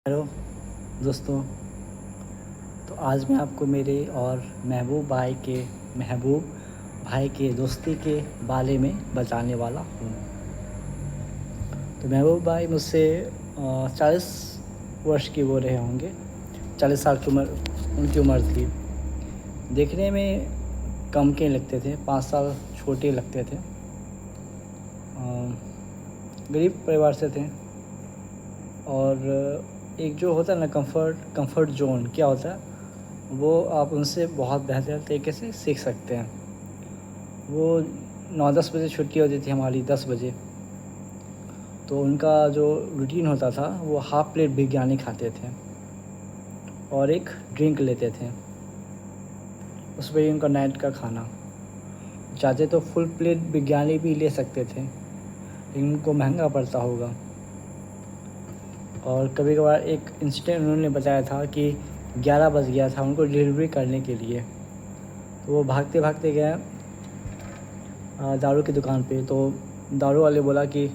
Hello दोस्तों। तो आज मैं आपको मेरे और महबूब भाई के दोस्ती के बारे में बताने वाला हूँ। तो महबूब भाई मुझसे 40 वर्ष की वो रहे होंगे। 40 साल की उम्र उनकी उम्र थी। देखने में कम के लगते थे, 5 साल छोटे लगते थे। गरीब परिवार से थे। और एक जो होता है ना कंफर्ट जोन, क्या होता है वो आप उनसे बहुत बेहतर तरीके से सीख सकते हैं। वो 9-10 बजे छुट्टी होती थी हमारी, 10 बजे। तो उनका जो रूटीन होता था वो हाफ़ प्लेट बिरयानी खाते थे और एक ड्रिंक लेते थे। उस पर ही उनका नाइट का खाना। चाहते तो फुल प्लेट बिरयानी भी ले सकते थे, लेकिन उनको महंगा पड़ता होगा। और कभी कभार एक इंसिडेंट उन्होंने बताया था कि 11 बज गया था उनको डिलीवरी करने के लिए। तो वो भागते भागते गए दारू की दुकान पे। तो दारू वाले बोला कि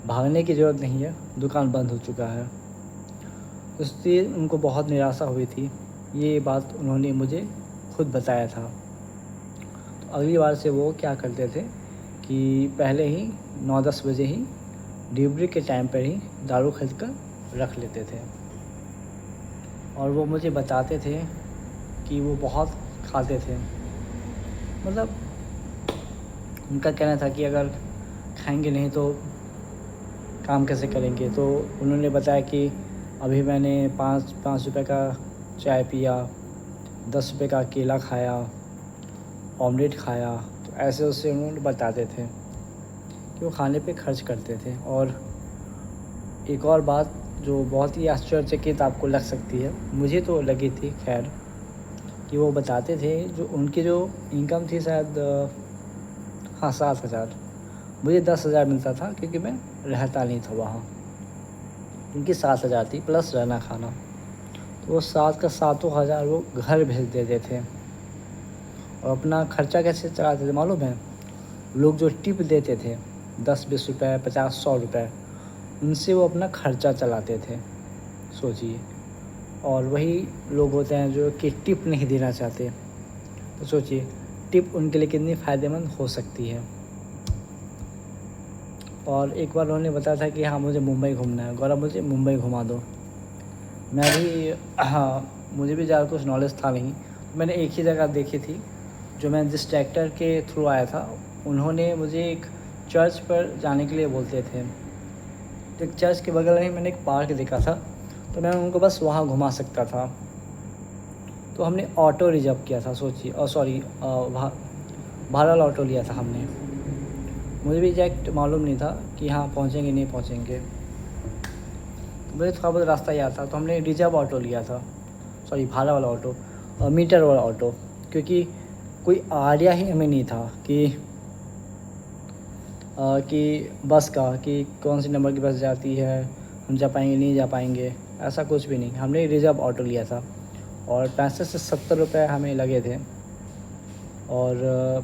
भागने की ज़रूरत नहीं है, दुकान बंद हो चुका है। उससे उनको बहुत निराशा हुई थी। ये बात उन्होंने मुझे खुद बताया था। तो अगली बार से वो क्या करते थे कि पहले ही 9-10 बजे ही डिलीवरी के टाइम पर ही दारू खरीद कर रख लेते थे। और वो मुझे बताते थे कि वो बहुत खाते थे। मतलब उनका कहना था कि अगर खाएंगे नहीं तो काम कैसे करेंगे। तो उन्होंने बताया कि अभी मैंने 5 रुपए का चाय पिया, 10 रुपए का केला खाया, ऑमलेट खाया। तो ऐसे उससे उन्होंने बताते थे कि वो खाने पे खर्च करते थे। और एक और बात जो बहुत ही आश्चर्यचकित आपको लग सकती है, मुझे तो लगी थी खैर, कि वो बताते थे जो उनकी जो इनकम थी शायद 7,000। मुझे 10,000 मिलता था क्योंकि मैं रहता नहीं था वहाँ। उनकी 7,000 थी प्लस रहना खाना। तो वो 7 का 7,000 वो घर भेज देते थे। और अपना खर्चा कैसे चलाते थे मालूम है? लोग जो टिप देते थे 10-20 रुपये, 50-100 रुपये, उनसे वो अपना खर्चा चलाते थे, सोचिए। और वही लोग होते हैं जो कि टिप नहीं देना चाहते। तो सोचिए टिप उनके लिए कितनी फ़ायदेमंद हो सकती है। और एक बार उन्होंने बताया था कि हाँ मुझे मुंबई घूमना है, गौरव मुझे मुंबई घुमा दो। मैं भी मुझे भी ज़्यादा कुछ नॉलेज था नहीं। मैंने एक ही जगह देखी थी जो मैं जिस ट्रैक्टर के थ्रू आया था। उन्होंने मुझे एक चर्च पर जाने के लिए बोलते थे। तो एक चर्च के बगल में मैंने एक पार्क देखा था, तो मैं उनको बस वहाँ घुमा सकता था। तो हमने ऑटो रिजर्व किया था, सोचिए। और सॉरी, भाड़ा वाला ऑटो लिया था हमने। मुझे भी एग्जैक्ट मालूम नहीं था कि हाँ पहुँचेंगे नहीं पहुँचेंगे। तो मुझे थोड़ा बहुत रास्ता याद था, तो हमने रिजर्व ऑटो लिया था, सॉरी भाड़ा वाला ऑटो, मीटर वाला ऑटो। क्योंकि कोई आइडिया ही हमें नहीं था कि बस का, कि कौन सी नंबर की बस जाती है, हम जा पाएंगे नहीं जा पाएंगे, ऐसा कुछ भी नहीं। हमने रिजर्व ऑटो लिया था और 65 से 70 रुपये हमें लगे थे। और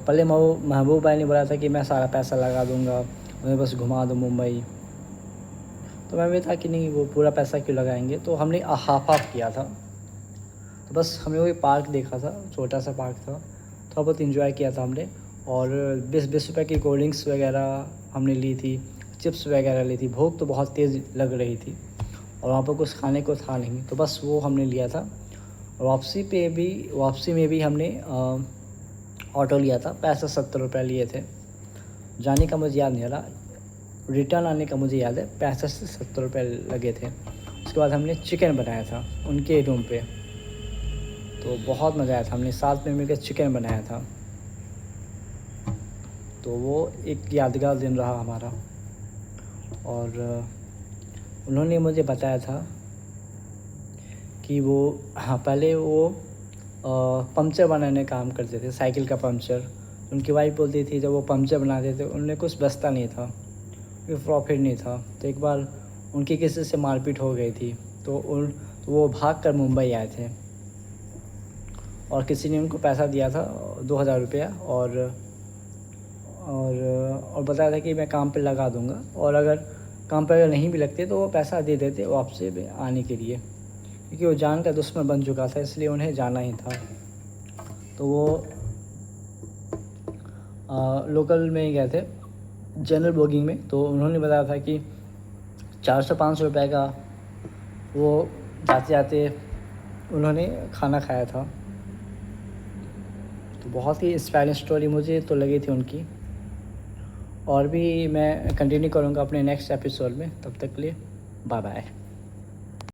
पहले महबूब भाई ने बोला था कि मैं सारा पैसा लगा दूंगा, उन्हें बस घुमा दो मुंबई। तो मैं भी था कि नहीं, वो पूरा पैसा क्यों लगाएंगे। तो हमने हाफ किया था। तो बस हमने वही पार्क देखा था, छोटा सा पार्क था, थोड़ा बहुत इन्जॉय किया था हमने। और 20-20 रुपये की कोल्ड ड्रिंक्स वगैरह हमने ली थी, चिप्स वगैरह ली थी। भूख तो बहुत तेज़ लग रही थी और वहाँ पर कुछ खाने को था नहीं, तो बस वो हमने लिया था। और वापसी में भी हमने ऑटो लिया था, 65-70 रुपये लिए थे। जाने का मुझे याद नहीं आ रहा, रिटर्न आने का मुझे याद है 65 से 70 रुपये लगे थे। उसके बाद हमने चिकन बनाया था उनके रूम पे। तो बहुत मज़ा आया था, हमने साथ में मिलकर चिकन बनाया था। तो वो एक यादगार दिन रहा हमारा। और उन्होंने मुझे बताया था कि वो, हाँ पहले वो पंक्चर बनाने का काम करते थे, साइकिल का पंक्चर। उनकी वाइफ बोलती थी जब वो पंक्चर बनाते थे उन्हें कुछ बचता नहीं था, कोई प्रॉफिट नहीं था। तो एक बार उनकी किसी से मारपीट हो गई थी। तो वो भाग कर मुंबई आए थे और किसी ने उनको पैसा दिया था 2,000 रुपया। और बताया था कि मैं काम पे लगा दूंगा और अगर काम पर अगर नहीं भी लगते तो वो पैसा दे देते वापसी आने के लिए, क्योंकि वो जान का दुश्मन बन चुका था, इसलिए उन्हें जाना ही था। तो वो लोकल में ही गए थे, जनरल बोगिंग में। तो उन्होंने बताया था कि 400-500 रुपये का वो जाते जाते उन्होंने खाना खाया था। तो बहुत ही इंस्पायरिंग स्टोरी मुझे तो लगी थी उनकी, और भी मैं कंटिन्यू करूँगा अपने नेक्स्ट एपिसोड में। तब तक के लिए बाय बाय।